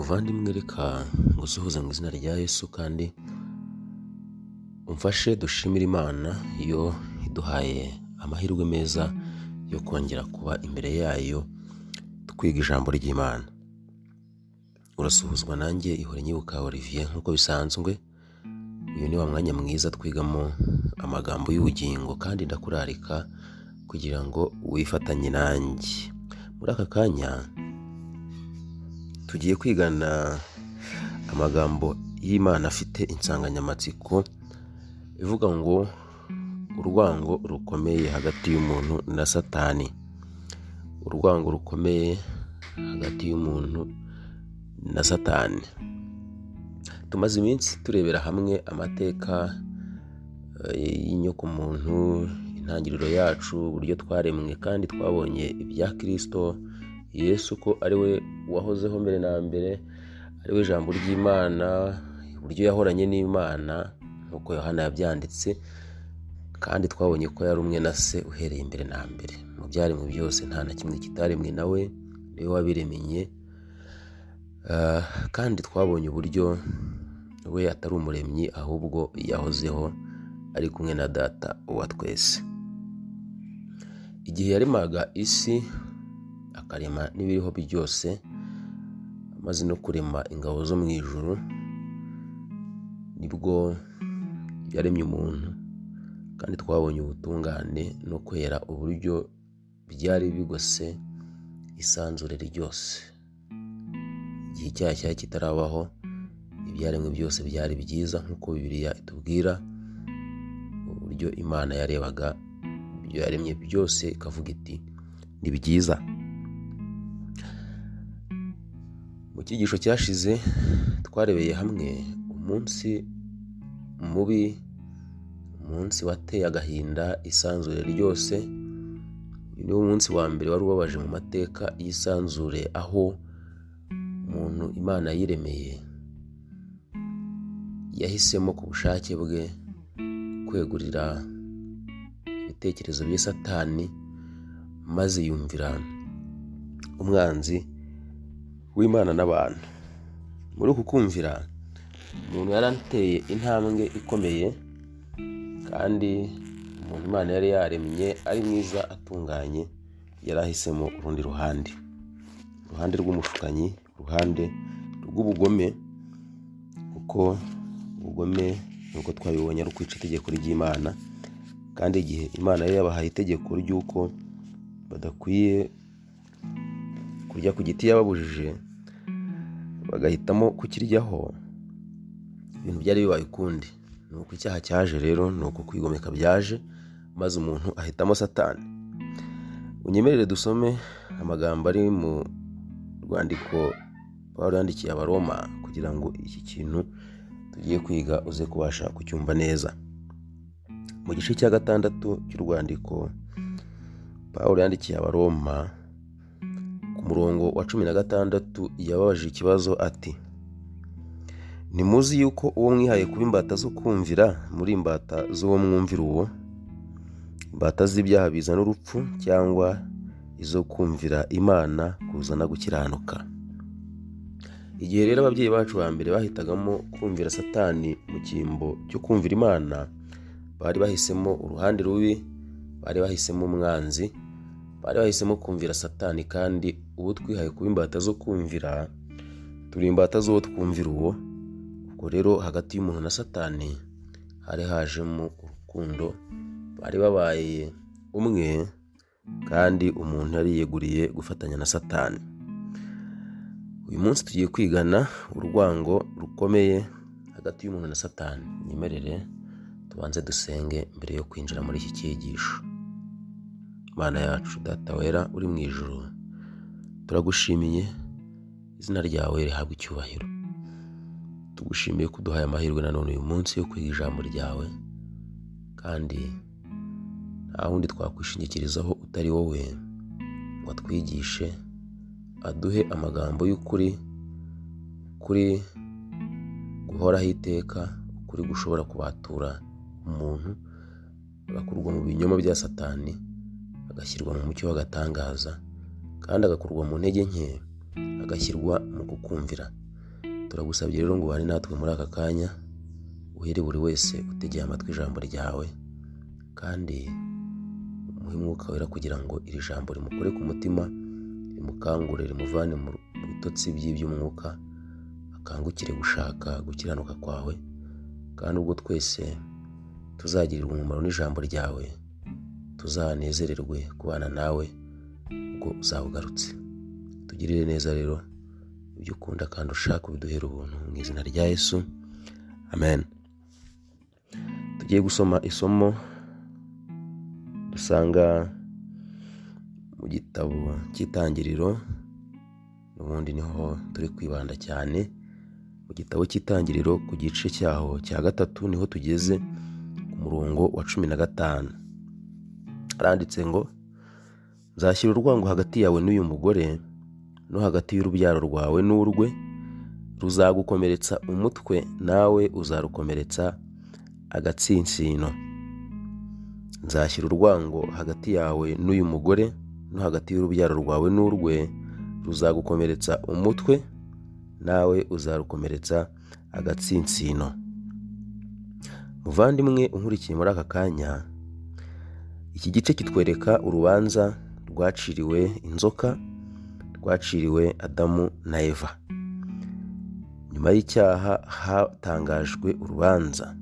Muvandimwe, reka ngusuhuze mu izina rya Yesu kandi umfashe dushimire Imana yo iduhaye amahirwe meza yo kongera kuba imbere yayo twiga ijambo ry'Imana. Urasuhuzwa nanjye Ihorenyibuka Olivier nk'uko bisanzwe. Uyu ni wa mwanya mwiza twigamo amagambo y'ubugingo kandi ndakurarika kugira ngo wifatanye nanjye. Muri aka kanya tugiye kwigana amagambo y'Imana afite insanganyamatsiko ivuga ngo urwango rukomeye hagati y'umuntu na Satani. Urwango rukomeye hagati y'umuntu na Satani. Tumaze iminsi turebera hamwe amateka y'inyokomuntu, intangiriro yacu, uburyo twaremwe kandi twabonye ibya Kristo Yesu ko ari we wahozeho mbere na mbere, ari we ijambo ry'Imana, uburyo yahoranye n'Imana nk'uko Yohana yabyanditse, kandi twabonye ko yari umwe na Se uhereye mbere na mbere. Mu byaremwe byose nta na kimwe kitaremwe nawe, ni we wabiremeye. Kandi twabonye uburyo we atari umuremyi ahubwo yahozeho ari kumwe na Data wa twese. Igihe yaremaga isi akarema n'ibiriho byose, amaze no kurema ingabo zo mu ijuru, nibwo yaremye umuntu, kandi twabonye ubutungane no kwera uburyo byari bigose isanzure ryose. Igihe icyaha cyari kitarabaho, ibyaremwe byose byari byiza nk'uko Bibiliya itubwira uburyo Imana yarebaga ibyo yaremye byose ikavuga iti ni byiza. Mu cyigisho cyashize twarebeye hamwe umunsi mubi, umunsi wateye agahinda isanzure ryose. Uyu ni wo munsi wa mbere wari ubabaje mu mateka y'isanzure, aho umuntu Imana yiremeye yahisemo ku bushake bwe kwegurira ibitekerezo bya Satani, maze yumvira umwanzi w'Imana n'abantu. Muri uku kumvira, umuntu yaranteye intambwe ikomeye, kandi umuntu Imana yari yaremye ari mwiza atunganye, yarahisemo urundi ruhande rw'umushukanyi, uruhande rw'ubugome, kuko ubugome nuko twabibonye ari ukwica itegeko ry'Imana. Kandi igihe Imana yari yabahaye itegeko ry'uko badakwiye kurya ku giti yababujije, bagahitamo kukiryaho, ibintu byari bibaye ukundi. Nuko icyaha cyaje rero, nuko kwigomeka byaje, maze umuntu ahitamo Satani. Unyemerere dusome amagambo ari mu rwandiko Pawulo yandikiye Abaroma kugira ngo iki kintu tugiye kwiga uze kubasha kucyumva neza. Mu gice cya 6 cy'urwandiko Pawulo yandikiye Abaroma ku murongo wa 16 yababaje ikibazo ati: "Ntimuzi yuko uwo mwihaye kuba imbata zo kumvira muri imbata z'uwo mwumvira uwo? Imbata z'ibyaha bizana urupfu, cyangwa izo kumvira Imana kuzana gukiranuka?" Igihe rero ababyeyi bacu ba mbere bahitagamo kumvira Satani mu cyimbo cyo kumvira Imana, bari bahisemo uruhande rubi, bari bahisemo umwanzi, bari bahisemo kumvira Satani. Kandi ubu twihaye kuba imbata zo kumvira, turi imbata z'uwo twumvira uwo. Ubwo rero hagati y'umuntu na Satani hari hajemo urukundo, bari babaye umwe, kandi umuntu yari yiyeguriye gufatanya na Satani. Uyu munsi tugiye kwigana urwango rukomeye hagati y'umuntu na Satani. Nyemerere tubanze dusenge mbere yo kwinjira muri iki cyigisho. Mana yacu, Data wera uri mu ijuru, turagushimiye, izina ryawe rihabwe icyubahiro. Tugushimiye ko uduhaye amahirwe nanone uyu munsi yo kwiga ijambo ryawe, kandi nta wundi twakwishingikirizaho utari wowe ngo atwigishe, aduhe amagambo y'ukuri, kuri guhoraho iteka, ukuri gushobora kubatura umuntu agakurwa mu binyoma bya Satani, agashyirwa mu mucyo w'agatangaza, kandi agakurwa mu ntege nke, agashyirwa mu kukumvira. turagusabye rero ngo ubane natwe muri aka kanya, uhere buri wese utegeye amatwi ijambo ryawe, kandi umuhe Umwuka Wera kugira ngo iri jambo rimukore ku mutima, rimukangure, rimuvane mu bitotsi by'iby'umwuka, akangukire gushaka gukiranuka kwawe, kandi ubwo twese tuzagirirwa umumaro n'ijambo ryawe, tuzanezererwe kubana nawe ubwo uzaba ugarutse. Tugirire neza rero ibyo ukunda kandi ushaka ubiduhere ubuntu, mu izina rya Yesu, amen. Tugiye gusoma isomo dusanga mu gitabo cy'Itangiriro, n'ubundi niho turi kwibanda cyane. Mu gitabo cy'Itangiriro ku gice cyaho cya 3 niho tugeze ku murongo wa 15. Aranditse ngo, nzashyira urwango hagati yawe n'uyu mugore, no hagati y'urubyaro rwawe n'urwe, ruzagukomeretsa umutwe, nawe uzarukomeretsa agatsinsino. Nzashyira urwango hagati yawe n'uyu mugore, no hagati y'urubyaro rwawe n'urwe, ruzagukomeretsa umutwe, nawe uzarukomeretsa agatsinsino. Muvandimwe unkurikiye muri aka kanya, iki gice kitwereka urubanza rwaciriwe inzoka, rwaciriwe Adamu na Eva. Nyuma y'icyaha hatangajwe urubanza.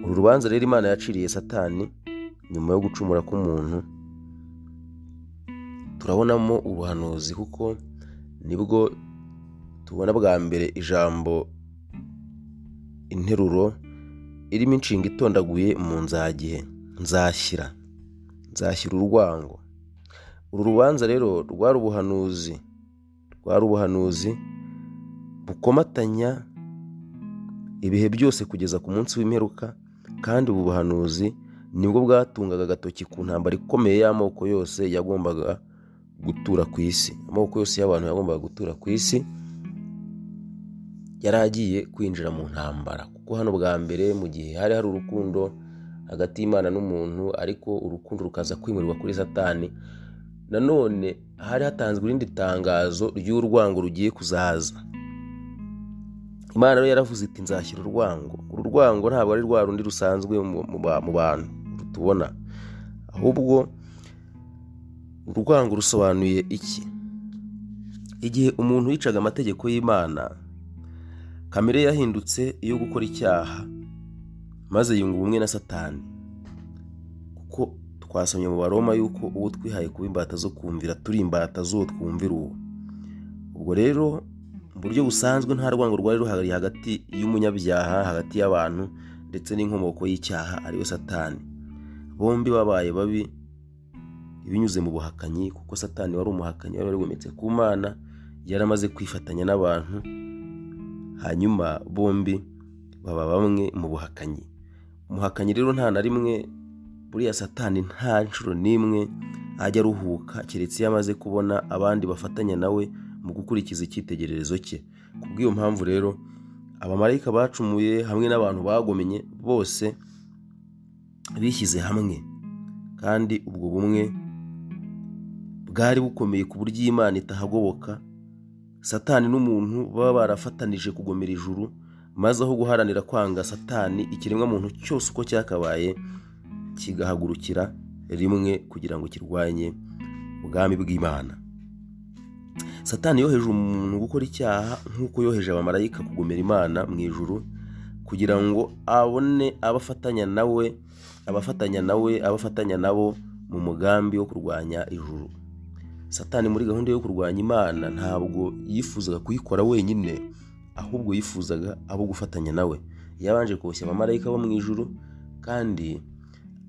Uru rubanza rero Imana yaciriye Satani nyuma yo gucumura k'umuntu, turabonamo ubuhanuzi, kuko nibwo tubona bwa mbere ijambo, interuro irimo inshinga itondaguye mu nzagihe, nzashyira urwango. Uru rubanza rero rwari ubuhanuzi bukomatanya ibihe byose kugeza ku munsi w'imperuka, kandi ubu buhanuzi nibwo bwatungaga agatoki ku ntambara ikomeye y'amoko yose yagombaga gutura ku isi. Amoko yose y'abantu yagombaga gutura ku isi yari agiye kwinjira mu ntambara, kuko hano bwa mbere mu gihe hari urukundo hagati y'Imana n'umuntu, ariko urukundo rukaza kwimurirwa kuri Satani. Nanone hari hatanzwe irindi tangazo ry'urwango rugiye kuzaza. Imana rero yaravuze iti, nzashyira urwango. Uru rwango ntabwo ari rwa rundi rusanzwe mu bantu tubona, ahubwo urwango rusobanuye iki? Igihe umuntu yicaga amategeko y'Imana, kamere yahindutse iyo gukora icyaha, maze yunga ubumwe na Satani. Kuko twasomye mu Baroma yuko uwo twihaye kuba imbata zo kumvira, turi imbata zo twumvira uwo. Ubwo rero mu buryo busanzwe nta rwango rwari ruhari hagati y'umunyabyaha, hagati y'abantu, ndetse n'inkomoko y'icyaha ariyo Satani. Bombi babaye babi binyuze mu buhakanyi, kuko Satani wari umuhakanyi, wari wigometse ku Mana, yaramaze kwifatanya n'abantu, hanyuma bombi baba bamwe mu buhakanyi. Umuhakanyi rero nta na rimwe, buriya Satani nta nshuro n'imwe ajya aruhuka, keretse iyo amaze kubona abandi bafatanya nawe mu gukurikiza icyitegererezo cye. Kubw'iyo mpamvu rero abamarayika bacumuye hamwe n'abantu bagomenye bose bishyize hamwe, kandi ubwo bumwe bwari bukomeye ku buryo Imana itahagoboka. Satani n'umuntu baba barafatanije kugomera ijuru, maze aho guharanira kwanga Satani, ikiremwa muntu cyose uko cyakabaye kigahagurukira rimwe kugira ngo kirwanye ubwami bw'Imana. Satani yoheje umuntu gukora icyaha nk'uko yoheje abamarayika kugomera Imana mu ijuru, kugira ngo abone abafatanya nabo mu mugambi wo kurwanya ijuru. Satani muri gahunda yo kurwanya Imana ntabwo yifuzaga kuyikora wenyine, ahubwo yifuzaga abo gufatanya nawe. Yabanje koshya abamarayika bo mu ijuru, kandi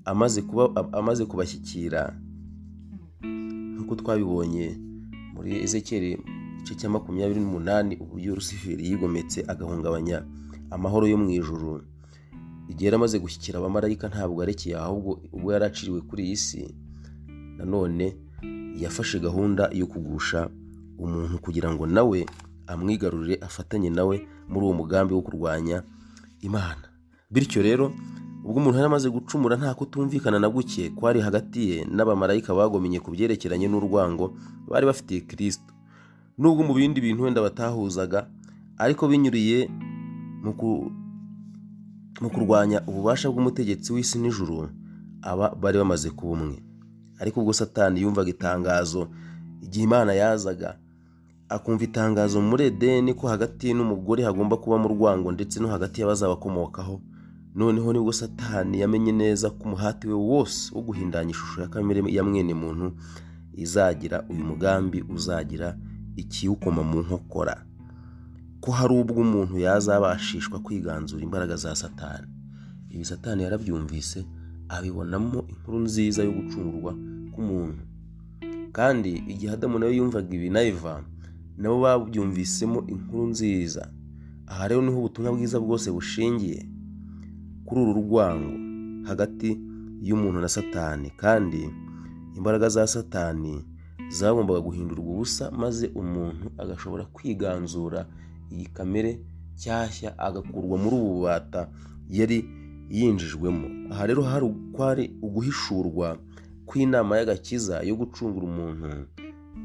amaze kubashyikira, nk'uko twabibonye muri Ezekiel igice cya 28, uburyo Lusiferi yigometse agahungabanya amahoro yo mu ijuru. Igihe yaramaze gushyikira abamarayika, ntabwo arekeye ahubwo ubwo yaraciriwe kuri iyi si, nanone yafashe gahunda yo kugusha umuntu kugira ngo nawe amwigarurire, afatanye nawe muri uwo mugambi wo kurwanya Imana. Bityo rero ubwo umuntu yaramaze gucumura, nta kutumvikana na guke kwari hagati ye n'abamarayika bagomenye ku byerekeranye n'urwango bari bafitiye Kristo. nubwo mu bindi bintu wenda batahuzaga, ariko binyuriye mu kurwanya ububasha bw'umutegetsi w'isi n'ijuru, aba bari bamaze kuba umwe. Ariko ubwo Satani yumvaga itangazo igihe Imana yazaga, akumva itangazo muri Edeni ko hagati n'umugore hagomba kubamo urwango ndetse no hagati y'abazabakomokaho, noneho nibwo Satani yamenye neza ko umuhati we wose wo guhindanya ishusho ya kamere ya mwene muntu izagira uyu mugambi uzagira ikiwukoma mu nkokora, ko hari ubwo umuntu yazabashishwa kwiganzura imbaraga za Satani. Ibi Satani yarabyumvise, abibonamo inkuru nziza yo gucungurwa k'umuntu. Kandi igihe Adamu nawe yumvaga ibi na Eva, nabo babyumvisemo inkuru nziza. Aha rero niho ubutumwa bwiza bwose bushingiye, kuri uru rwango hagati y'umuntu na Satani. Kandi imbaraga za Satani zagombaga guhindurwa ubusa, maze umuntu agashobora kwiganzura iyi kamere cyashya, agakurwa muri ubu bubata yari yinjijwemo. Aha rero hari uguhishurwa kw'inama y'agakiza yo gucungura umuntu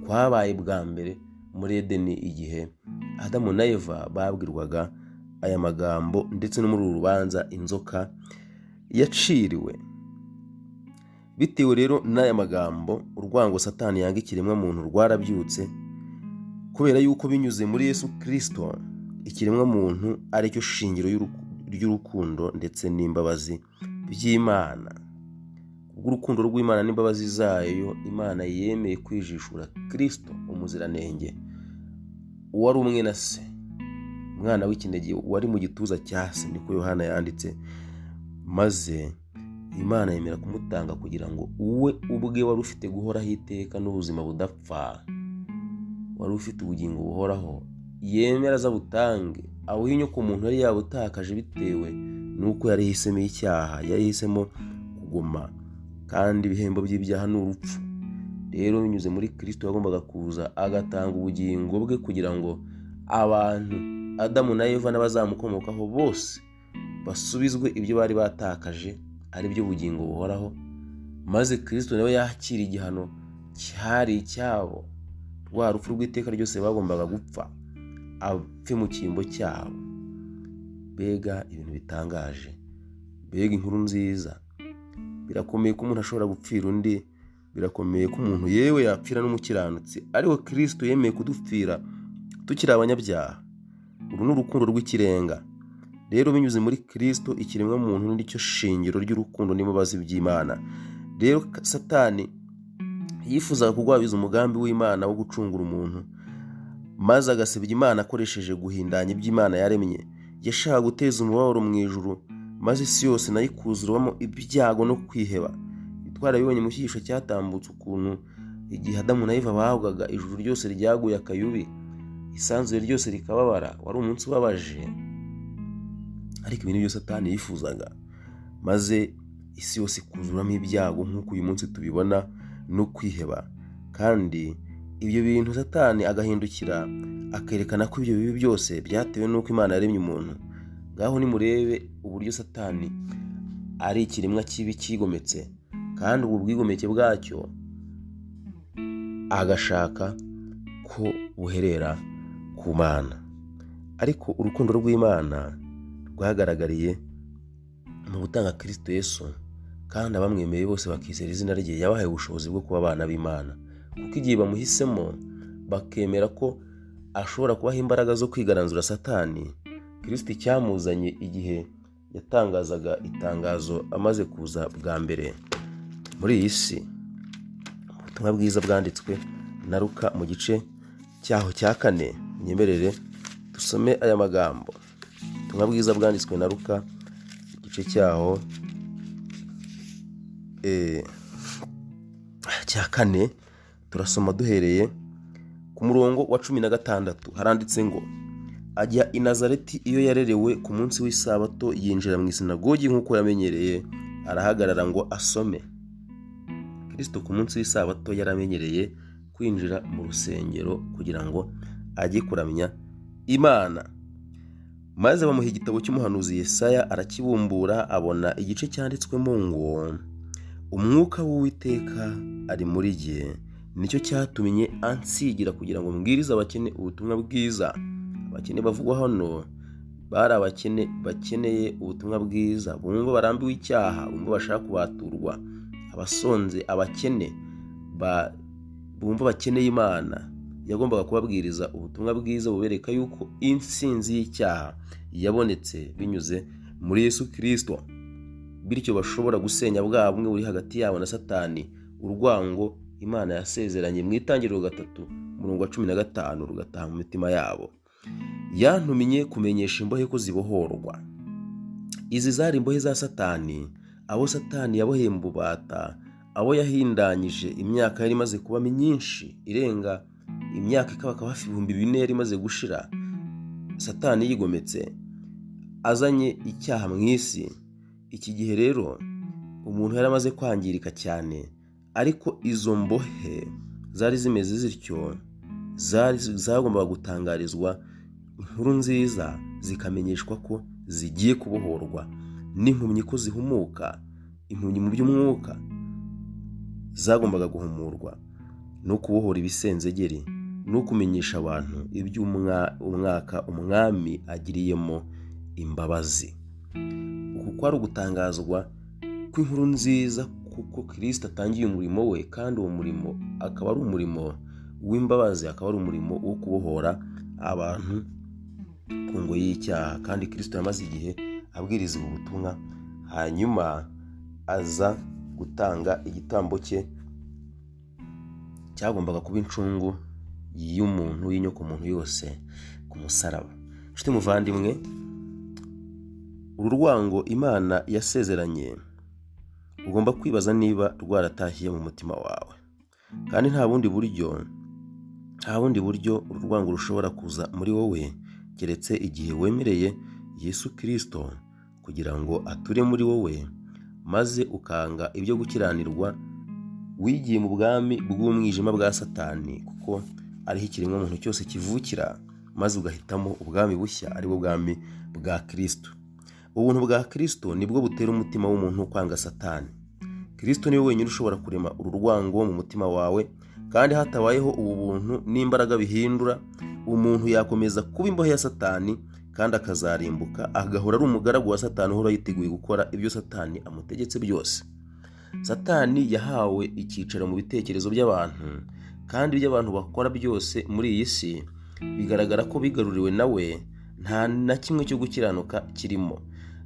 kwabaye bwa mbere muri Edeni, igihe Adamu na Eva babwirwaga aya magambo, ndetse no muri uru rubanza inzoka yaciriwe. Bitewe rero n'aya magambo, urwango Satani yanga ikiremwa muntu rwarabyutse, kubera yuko binyuze muri Yesu Kristo ikiremwa muntu ari cyo shingiro ry'urukundo ndetse n'imbabazi by'Imana. Ubw'urukundo rw'Imana n'imbabazi zayo, Imana yemeye kwijishura Kristo umuziranenge, uwari umwe na se, umwana w'ikinege wari mu gituza cya se, niko Yohana yanditse. Maze Imana yemera kumutanga kugira ngo uwe ubwe wari ufite guhoraho iteka n'ubuzima budapfa, wari ufite ubugingo buhoraho, yemera aza butange, awuha inyoko umuntu yari yabutakaje bitewe n'uko yari yahisemo icyaha, yari yahisemo kugoma, kandi ibihembo by'ibyaha ni urupfu. Rero binyuze muri Kristo yagombaga kuza agatanga ubugingo bwe kugira ngo abantu, Adamu na Eva n'abazamukomokaho bose, basubizwe ibyo bari batakaje, ari byo bugingo buhoraho. Maze Kristo nawe yakira igihano cyari icyabo, rwa rupfu rw'iteka ryose bagombaga gupfa, apfe mu cyimbo cyabo. Mbega ibintu bitangaje, mbega inkuru nziza. Birakomeye ko umuntu ashobora gupfira undi, birakomeye ko umuntu yewe yapfira n'umukiranutsi, ariko Kristo yemeye kudupfira tukiri abanyabyaha. Uru ni urukundo rw'ikirenga. Rero binyuze muri Kristo ikiremwa muntu ni cyo shingiro ry'urukundo n'imbabazi by'Imana. Rero Satani yifuzaga kugwabiza umugambi w'Imana wo gucungura umuntu, maze agasebya Imana akoresheje guhindanya iby'Imana yaremye. Yashaka guteza umubabaro mu ijuru, maze isi yose nayo ikuzurwamo ibyago no kwiheba. Twarabibonye mu cyigisho cyatambutse ukuntu igihe Adamu na Eva bahabwaga, ijuru ryose ryaguye akayubi, isanzure ryose rikababara. Wari umunsi ubabaje, ariko ibintu byose Satani yifuzaga, maze isi yose ikuzuramo ibyago nk'uko uyu munsi tubibona, no kwiheba. Kandi ibyo bintu Satani agahindukira akerekana ko ibyo bibi byose byatewe n'uko Imana yaremye umuntu. Ngaho nimurebe uburyo Satani ari ikiremwa kibi kigometse, kandi ubu bwigomeke bwacyo agashaka ko buherera ku Mana. Ariko urukundo rw'Imana rwagaragariye mu gutanga Kristo Yesu, kandi abamwemeye bose bakizera izina rye yabahaye ubushobozi bwo kuba abana b'Imana. Kuko igihe bamuhisemo bakemera ko ashobora kubaha imbaraga zo kwigaranzura Satani, Kristo cyamuzanye igihe yatangazaga itangazo amaze kuza bwa mbere muri iyi si. Ubutumwa bwiza bwanditswe na Luka mu gice cyaho cya 4. Nyemerere dusome aya magambo. Ubutumwa bwiza bwanditswe na Luka igice cyaho cya 4, turasoma duhereye ku murongo wa 16. Haranditse ngo, ajya i Nazareti iyo yarerewe. Ku munsi w'isabato yinjira mu isinagogi nk'uko yamenyereye, arahagarara ngo asome. Kristo ku munsi w'isabato yaramenyereye kwinjira mu rusengero kugira ngo ajye kuramya Imana. Maze bamuha igitabo cy'umuhanuzi Yesaya, arakibumbura, abona igice cyanditswemo ngo, umwuka w'Uwiteka ari muri jye, nicyo cyatumye ansigira kugira ngo mbwirize abakene ubutumwa bwiza. Abakene bavugwa hano bari abakene bakeneye ubutumwa bwiza, bumva barambiwe icyaha, bumva bashaka kubaturwa, abasonze, abakene bumva bakeneye Imana. Yagombaga kubabwiriza ubutumwa bwiza bubereka yuko intsinzi y'icyaha yabonetse binyuze muri Yesu Kristo, bityo bashobora gusenya bwa bumwe buri hagati yabo na Satani, urwango Imana yasezeranye mu Itangiriro 3:15 rugataha mu mitima yabo. Yantumye kumenyesha imbohe ko zibohorwa. Izi zari imbohe za Satani, abo Satani yaboheye mu bubata, abo yahindanyije imyaka yari imaze kuba myinshi, irenga imyaka ikaba hafi 4,000 yari imaze gushira. Satani yigometse azanye icyaha mu isi. Iki gihe rero umuntu yari amaze kwangirika cyane, ariko izo mbohe zari zimeze zityo zagombaga gutangarizwa inkuru nziza, zikamenyeshwa ko zigiye kubohorwa, n'impumyi ko zihumuka. Impumyi mu by'umwuka zagombaga guhumurwa no kubohora ibisenzegeri, no kumenyesha abantu iby'umwaka umwami agiriyemo imbabazi. Uku kwari ugutangazwa kw'inkuru nziza kuko Kristo atangiye umurimo we, kandi uwo murimo akaba ari umurimo w'imbabazi, akaba ari umurimo wo kubohora abantu ku ngoyi y'icyaha. Kandi Kristo yamaze igihe abwiriza ubu butumwa, hanyuma aza gutanga igitambo cye cyagombaga kuba incungu y'umuntu, y'inyokomuntu yose ku musaraba. Nshuti muvandimwe, uru rwango Imana yasezeranye ugomba kwibaza niba rwaratahiye mu mutima wawe, kandi nta bundi buryo uru rwango rushobora kuza muri wowe keretse igihe wemereye Yesu Kristo kugira ngo ature muri wowe, maze ukanga ibyo gukiranirwa, wigiye mu bwami bw'umwijima bwa Satani, kuko ariho ikiremwa muntu cyose kivukira, maze ugahitamo ubwami bushya, ari bwo bwami bwa Kristo. Ubuntu bwa Kristo nibwo butera umutima w'umuntu kwanga Satani. Kristo niwe wenyine ushobora kurema uru rwango mu mutima wawe, kandi hatabayeho ubu buntu n'imbaraga bihindura, umuntu yakomeza kuba imbohe ya Satani kandi akazarimbuka, agahora ari umugaragu wa Satani uhora yiteguye gukora ibyo Satani amutegetse byose. Satani yahawe icyicaro mu bitekerezo by'abantu, kandi ibyo abantu bakora byose muri iyi si bigaragara ko bigaruriwe nawe, nta na kimwe cyo gukiranuka kirimo.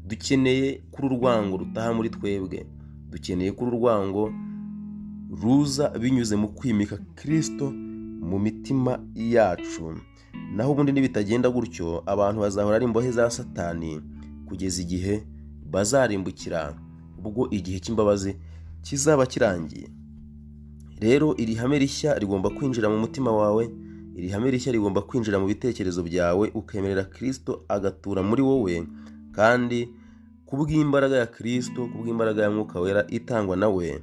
Dukeneye kuri urwango rutaha muri twebwe, dukeneye kuri urwango ruza binyuze mu kwimika Kristo mu mitima yacu. Naho ubundi nibitagenda gutyo, abantu bazahora ari imbohe za Satani kugeza igihe bazarimbukira, ubwo igihe cy'imbabazi kizaba kirangiye. Rero iri hame rishya rigomba kwinjira mu mutima wawe, iri hame rishya rigomba kwinjira mu bitekerezo byawe, ukemerera Kristo agatura muri wowe, kandi kubw'imbaraga ya Kristo, kubw'imbaraga ya Mwuka Wera itangwa nawe,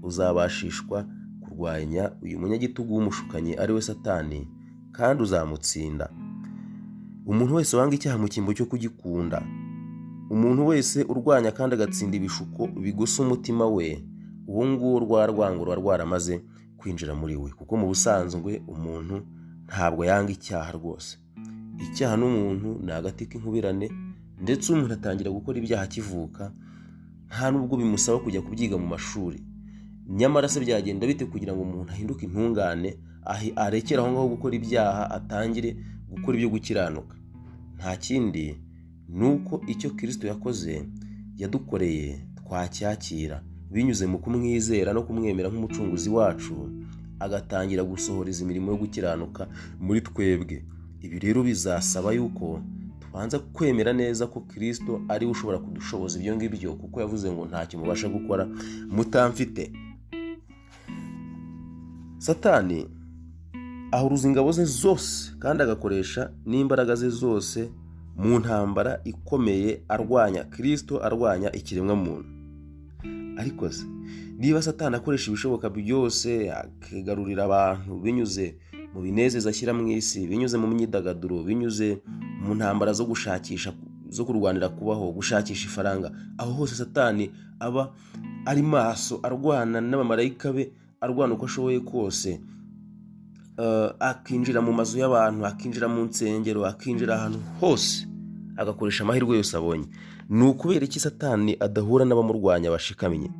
uzabashishwa kurwanya uyu munyagitugu w'umushukanyi ari we Satani, kandi uzamutsinda. Umuntu wese wanga icyaha mu cyimbo cyo kugikunda, umuntu wese urwanya kandi agatsinda ibishuko bigusa umutima we, uwo nguwo rwa rwango ruba rwaramaze kwinjira muri we, kuko mu busanzwe umuntu ntabwo yanga icyaha rwose. Icyaha n'umuntu ni agati k'inkubirane, ndetse umuntu atangira gukora ibyaha akivuka, nta nubwo bimusaba kujya kubyiga mu mashuri. Nyamara se byagenda bite kugira ngo umuntu ahinduke intungane, arekere aho ngaho gukora ibyaha, atangire gukora ibyo gukiranuka? Nta kindi nuko icyo Kristo yakoze yadukoreye twacyakira binyuze mu kumwizera no kumwemera nk'umucunguzi wacu, agatangira gusohoreza imirimo yo gukiranuka muri twebwe. Ibi rero bizasaba yuko tubanza kwemera neza ko Kristo ari we ushobora kudushoboza ibyo ngibyo, kuko yavuze ngo ntacyo mubasha gukora mutamfite. Satani ahuruza ingabo ze zose kandi agakoresha n'imbaraga ze zose mu ntambara ikomeye arwanya Kristo, arwanya ikiremwa muntu. Ariko se niba Satani akoresha ibishoboka byose akigarurira abantu binyuze mu binezeza ashyira mu isi, binyuze mu myidagaduro, binyuze mu ntambara zo gushakisha, zo kurwanira kubaho, gushakisha ifaranga, aho hose Satani aba ari maso arwana n'abamarayika be, arwana uko ashoboye kose, akinjira mu mazu y'abantu, akinjira mu nsengero, akinjira ahantu hose, agakoresha amahirwe yose abonye. Ni ukubera iki Satani adahura n'abamurwanya bashikamye?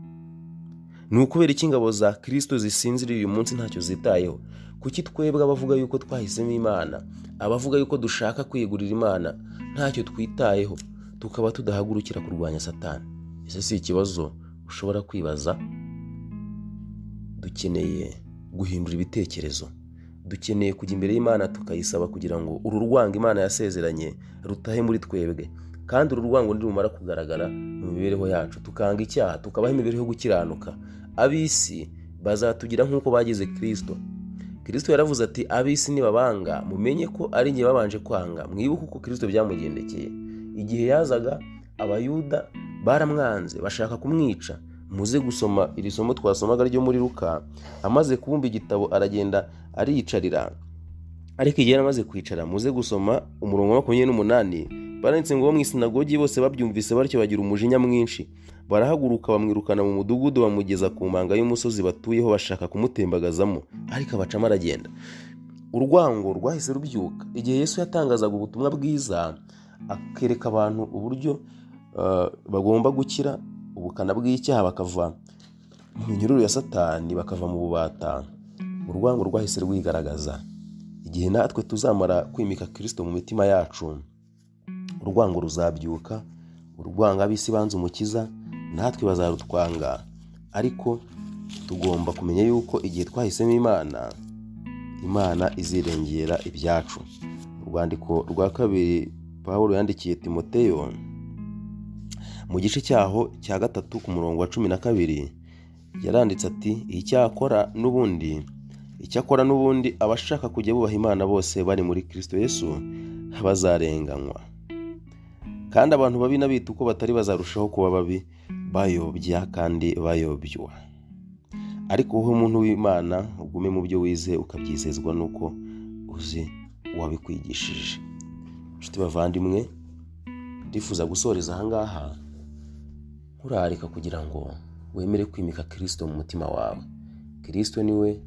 Ni ukubera iki ingabo za Kristo zisinziriye uyu munsi ntacyo zitayeho? Kuki twebwe abavuga yuko twahisemo Imana, abavuga yuko dushaka kwiyegurira Imana, ntacyo twitayeho, tukaba tudahagurukira kurwanya Satani? Ese si ikibazo ushobora kwibaza? Dukeneye guhindura ibitekerezo, dukeneye kujya imbere y'Imana tukayisaba kugira ngo uru rwango Imana yasezeranye rutahe muri twebwe, kandi uru rwango nirumara kugaragara mu mibereho yacu, tukanga icyaha, tukabaho imibereho yo gukiranuka, ab'isi bazatugira nk'uko bagize Kristo. Kristo yaravuze ati, ab'isi nibabanga mumenye ko ari njye babanje kwanga. Mwibuke uko Kristo byamugendekeye. Igihe yazaga, abayuda baramwanze, bashaka kumwica. Muze gusoma iri somo twasomaga ryo muri Luka. Amaze kubumba igitabo aragenda ariyicarira, ariko igihe amaze kwicara, muze gusoma umurongo wa 28. Baranditse ngo mu isinagogi bose babyumvise batyo bagira umujinya mwinshi, barahaguruka bamwirukana mu mudugudu, bamugeza ku mpanga y'umusozi batuyeho, bashaka kumutembagazamo, ariko abacamo aragenda. Urwango rwahise rubyuka igihe Yesu yatangazaga ubutumwa bwiza, akereka abantu uburyo bagomba gukira ubukana bw'icyaha, bakava mu minyururu ya Satani, bakava mu bubata. Urwango rwahise rwigaragaza. Igihe natwe tuzamara kwimika Kristo mu mitima yacu, urwango ruzabyuka. Urwango ab'isi banze Umukiza, natwe bazarutwanga. Ariko tugomba kumenya yuko igihe twahisemo Imana, Imana izirengera ibyacu. Urwandiko rwa 2 Pawulo yandikiye Timoteyo, mu gice cyaho cya 3 ku murongo wa 12, yaranditse ati, icyakora n'ubundi abashaka kujya bubaha Imana bose bari muri Kristo Yesu bazarenganywa, kandi abantu babi n'abita uko batari bazarushaho kuba babi, bayobya kandi bayobywa. Ariko wowe muntu w'Imana, ugume mu byo wize, ukabyizezwa nuko uzi uwabikwigishije. Inshuti bavandimwe, ndifuza gusoreza ahangaha nkurarika kugira ngo wemere kwimika Kristo mu mutima wawe. Kristo niwe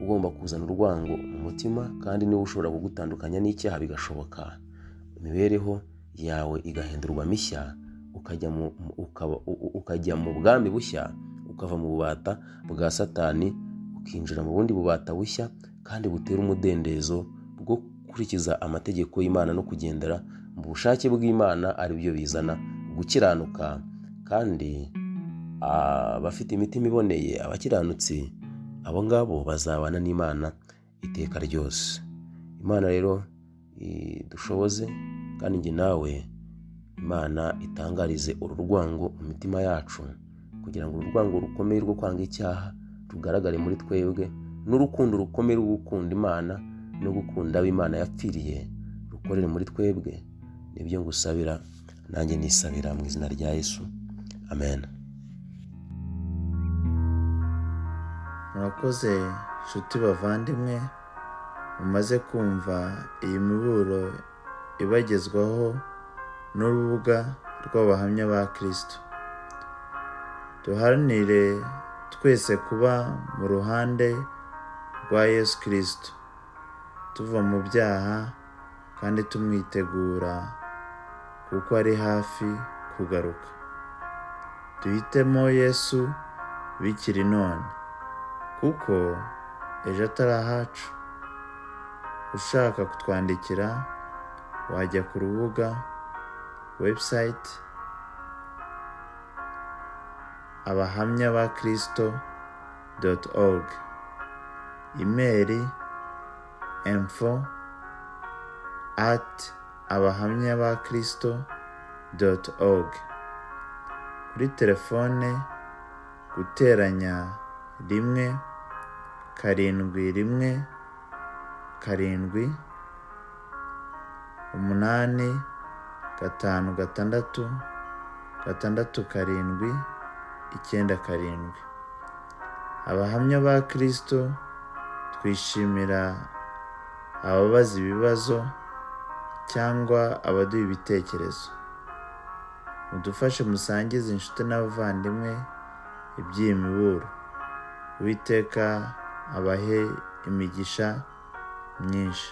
ugomba kuzana urwango mu mutima, kandi niwe ushobora kugutandukanya n'icyaha bigashoboka. Imibereho yawe igahindurwa mishya, ukajya mu bwami bushya, ukava mu bubata bwa Satani, ukinjira mu bundi bubata bushya kandi butera umudendezo bwo gukurikiza amategeko y'Imana no kugendera mu bushake bw'Imana, ari byo bizana gukiranuka. Kandi abafite imitima iboneye, abakiranutsi, abo ngabo bazabana n'Imana iteka ryose. Imana rero dushoboze, kandi njye nawe Imana itangarize uru rwango mu mitima yacu, kugira ngo urwango rukomeye rwo kwanga icyaha rugaragare muri twebwe, n'urukundo rukomeye rwo gukunda Imana no gukunda abo Imana yapfiriye rukorere muri twebwe. Nibyo ngusabira, nanjye nisabira mu izina rya Yesu. Amen. Murakoze nshuti bavandimwe, mumaze kumva iyi miburo ibagezwaho n'urubuga rw'abahamya ba Kristo. Duharanire twese kuba mu ruhande rwa Yesu Kristo, tuva mu byaha kandi tumwitegura, kuko ari hafi kugaruka. Duhitemo Yesu bikiri none, kuko ejo atari ahacu. Ushaka kutwandikira, wajya ku rubuga website abahamyabakristo.org, email info@abahamyabakristo.org, kuri telefone guteranya 1 7 7 8 5 6 6 7 9 7. Abahamya ba Kristo twishimira ababaza ibibazo cyangwa abaduha ibitekerezo. Mudufashe musangize inshuti n'abavandimwe iby'iyi miburo. Uwiteka abahe imigisha myinshi.